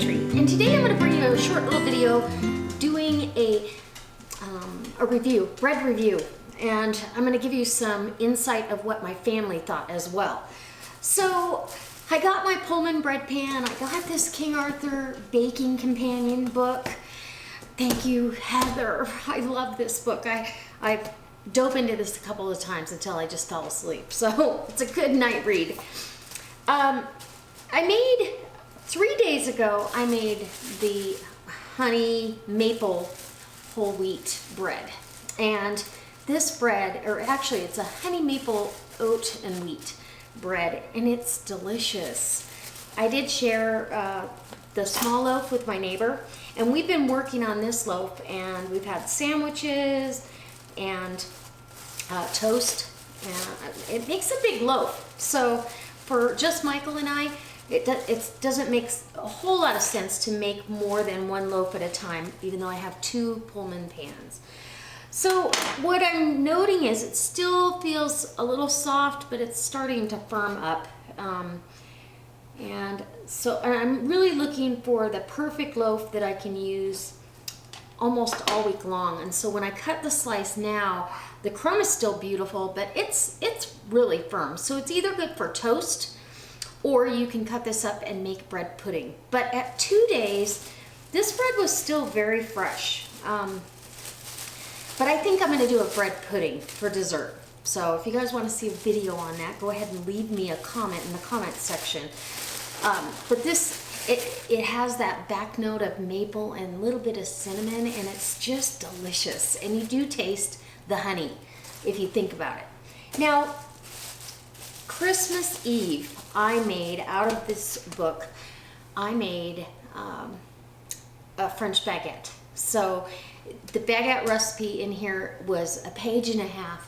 Pantry, and today I'm going to bring you a short little video doing a review, bread review, and I'm going to give you some insight of what my family thought as well. So I got my Pullman bread pan, I got this King Arther baking companion book. Thank you, Heather. I love this book. I dove into this a couple of times until I just fell asleep. So it's a good night read. I made 3 days ago, I made the honey maple whole wheat bread. And this bread, or actually it's a honey maple oat and wheat bread, and it's delicious. I did share the small loaf with my neighbor, and we've been working on this loaf, and we've had sandwiches and toast, and it makes a big loaf. So for just Michael and I, it doesn't make a whole lot of sense to make more than one loaf at a time, even though I have 2 Pullman pans. So what I'm noting is it still feels a little soft, but it's starting to firm up. And I'm really looking for the perfect loaf that I can use almost all week long. And so when I cut the slice now, the crumb is still beautiful, but it's really firm. So it's either good for toast, or you can cut this up and make bread pudding. But at 2 days, this bread was still very fresh. But I think I'm gonna do a bread pudding for dessert. So if you guys wanna see a video on that, go ahead and leave me a comment in the comment section. But this, it has that back note of maple and a little bit of cinnamon, and it's just delicious. And you do taste the honey, if you think about it. Now, Christmas Eve, I made, out of this book, I made a French baguette. So the baguette recipe in here was a 1.5 pages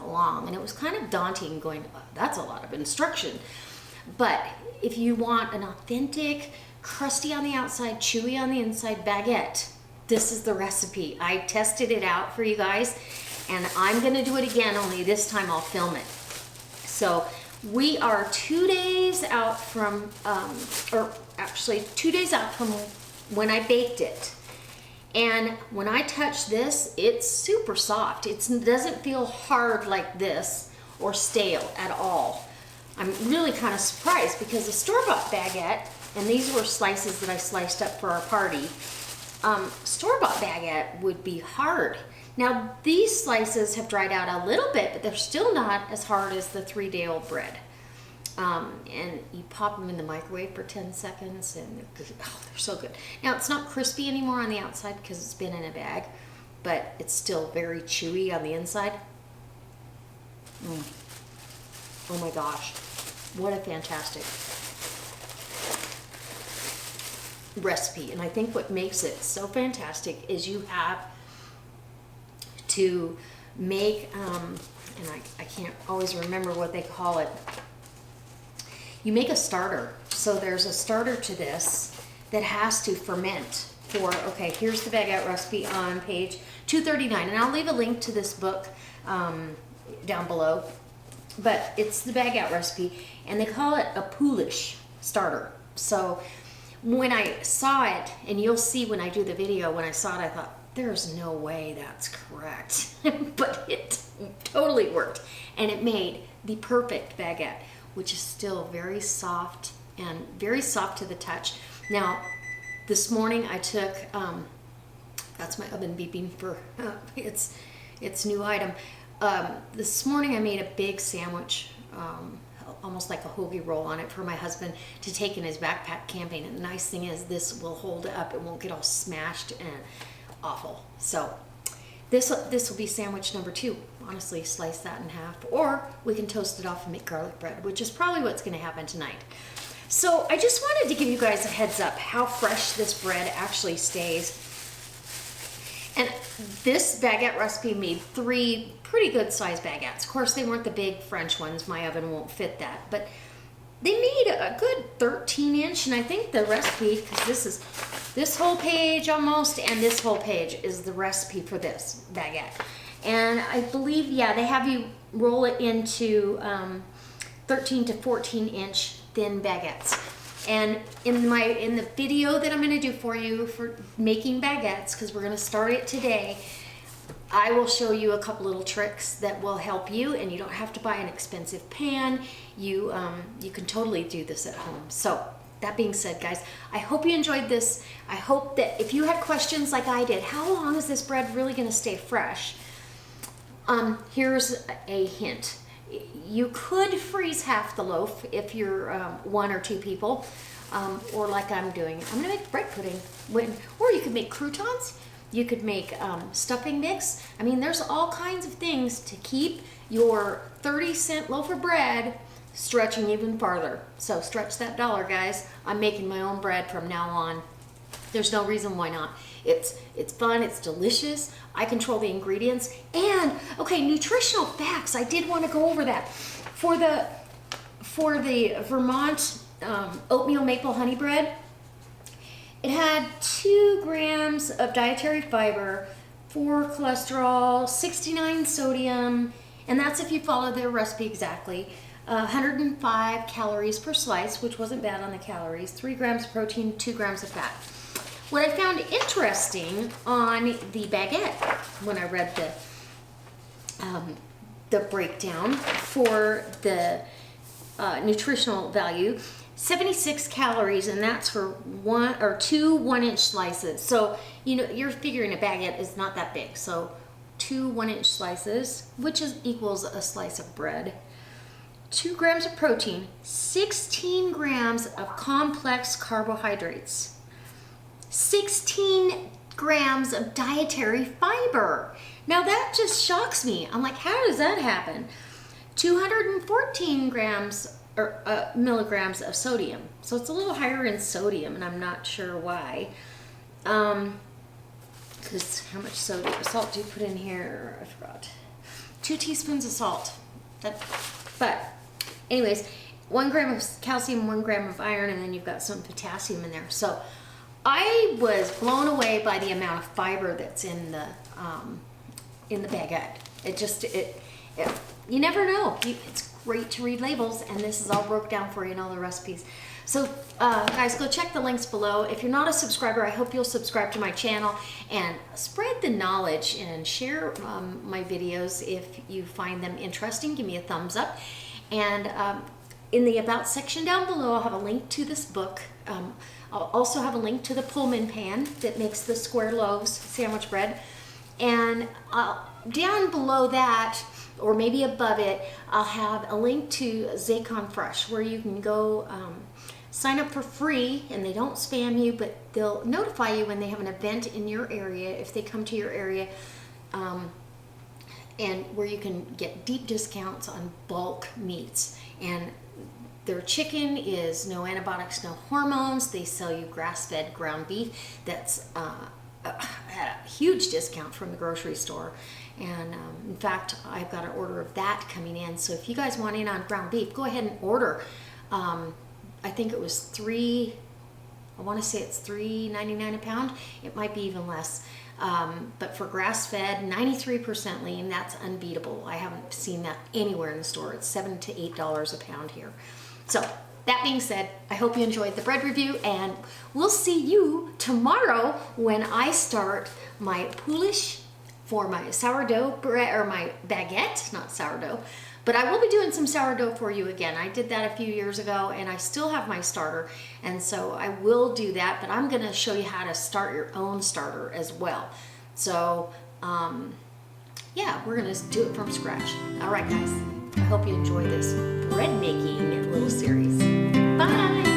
long, and it was kind of daunting going, oh, that's a lot of instruction. But if you want an authentic, crusty on the outside, chewy on the inside baguette, this is the recipe. I tested it out for you guys, and I'm gonna do it again, only this time I'll film it. So we are 2 days out from, or actually 2 days out from when I baked it. And when I touch this, it's super soft. It doesn't feel hard like this or stale at all. I'm really kind of surprised because the store-bought baguette, and these were slices that I sliced up for our party, store-bought baguette would be hard. Now these slices have dried out a little bit, but they're still not as hard as the 3-day-old bread. And you pop them in the microwave for 10 seconds and they're so good. Now it's not crispy anymore on the outside because it's been in a bag, but it's still very chewy on the inside. Oh my gosh, what a fantastic recipe. And I think what makes it so fantastic is you have to make, and I can't always remember what they call it. You make a starter. So there's a starter to this that has to ferment for, okay, here's the baguette recipe on page 239. And I'll leave a link to this book down below. But it's the baguette recipe, and they call it a poolish starter. So when I saw it, and you'll see when I do the video, when I saw it, I thought, there's no way that's correct. But it totally worked. And it made the perfect baguette, which is still very soft and very soft to the touch. Now, this morning I took, that's my oven beeping for its new item. This morning I made a big sandwich, almost like a hoagie roll on it for my husband to take in his backpack camping. And the nice thing is this will hold it up. It won't get all smashed and awful. So this will be sandwich number 2. Honestly, slice that in half, or we can toast it off and make garlic bread, which is probably what's going to happen tonight. So I just wanted to give you guys a heads up how fresh this bread actually stays. And this baguette recipe made 3 pretty good sized baguettes. Of course, they weren't the big French ones. My oven won't fit that, but they made a good 13-inch, and I think the recipe, because this whole page almost, and this whole page is the recipe for this baguette. And I believe, yeah, they have you roll it into 13 to 14-inch thin baguettes. And in the video that I'm going to do for you for making baguettes, because we're going to start it today, I will show you a couple little tricks that will help you, and you don't have to buy an expensive pan. You can totally do this at home. So that being said, guys, I hope you enjoyed this. I hope that if you had questions like I did, how long is this bread really going to stay fresh? Here's a hint. You could freeze half the loaf if you're 1 or 2 people, or like I'm doing. I'm gonna make bread pudding, or you could make croutons. You could make stuffing mix. I mean, there's all kinds of things to keep your 30-cent loaf of bread stretching even farther. So stretch that dollar, guys. I'm making my own bread from now on. There's no reason why not. It's fun, it's delicious. I control the ingredients. And okay, nutritional facts. I did want to go over that. For the Vermont oatmeal maple honey bread, it had 2 grams of dietary fiber, 4 cholesterol, 69 sodium, and that's if you follow their recipe exactly. 105 calories per slice, which wasn't bad on the calories, 3 grams of protein, 2 grams of fat. What I found interesting on the baguette, when I read the breakdown for the nutritional value, 76 calories, and that's for 2 1-inch slices. So you're figuring a baguette is not that big. So 2 1-inch slices, which equals a slice of bread. 2 grams of protein, 16 grams of complex carbohydrates, 16 grams of dietary fiber. Now that just shocks me. I'm like, how does that happen? 214 grams or milligrams of sodium. So it's a little higher in sodium, and I'm not sure why. Because how much salt do you put in here? I forgot. 2 teaspoons of salt. But anyways, 1 gram of calcium, 1 gram of iron, and then you've got some potassium in there. So I was blown away by the amount of fiber that's in the baguette. You never know. It's great to read labels, and this is all broke down for you in all the recipes. So guys, go check the links below. If you're not a subscriber, I hope you'll subscribe to my channel and spread the knowledge and share my videos if you find them interesting. Give me a thumbs up. And in the About section down below, I'll have a link to this book. I'll also have a link to the Pullman Pan that makes the square loaves sandwich bread. And down below that, or maybe above it, I'll have a link to Zaycon Fresh, where you can go sign up for free, and they don't spam you, but they'll notify you when they have an event in your area, if they come to your area, and where you can get deep discounts on bulk meats. And their chicken is no antibiotics, no hormones. They sell you grass-fed ground beef that's at a huge discount from the grocery store. And in fact, I've got an order of that coming in. So if you guys want in on ground beef, go ahead and order. I think it was I want to say it's $3.99 a pound. It might be even less. But for grass-fed, 93% lean, that's unbeatable. I haven't seen that anywhere in the store. It's $7 to $8 a pound here. So that being said, I hope you enjoyed the bread review, and we'll see you tomorrow when I start my poolish for my sourdough bread, or my baguette, not sourdough. But I will be doing some sourdough for you again. I did that a few years ago, and I still have my starter, and so I will do that, but I'm gonna show you how to start your own starter as well. So, yeah, we're gonna do it from scratch. All right, guys, I hope you enjoy this bread making little series. Bye!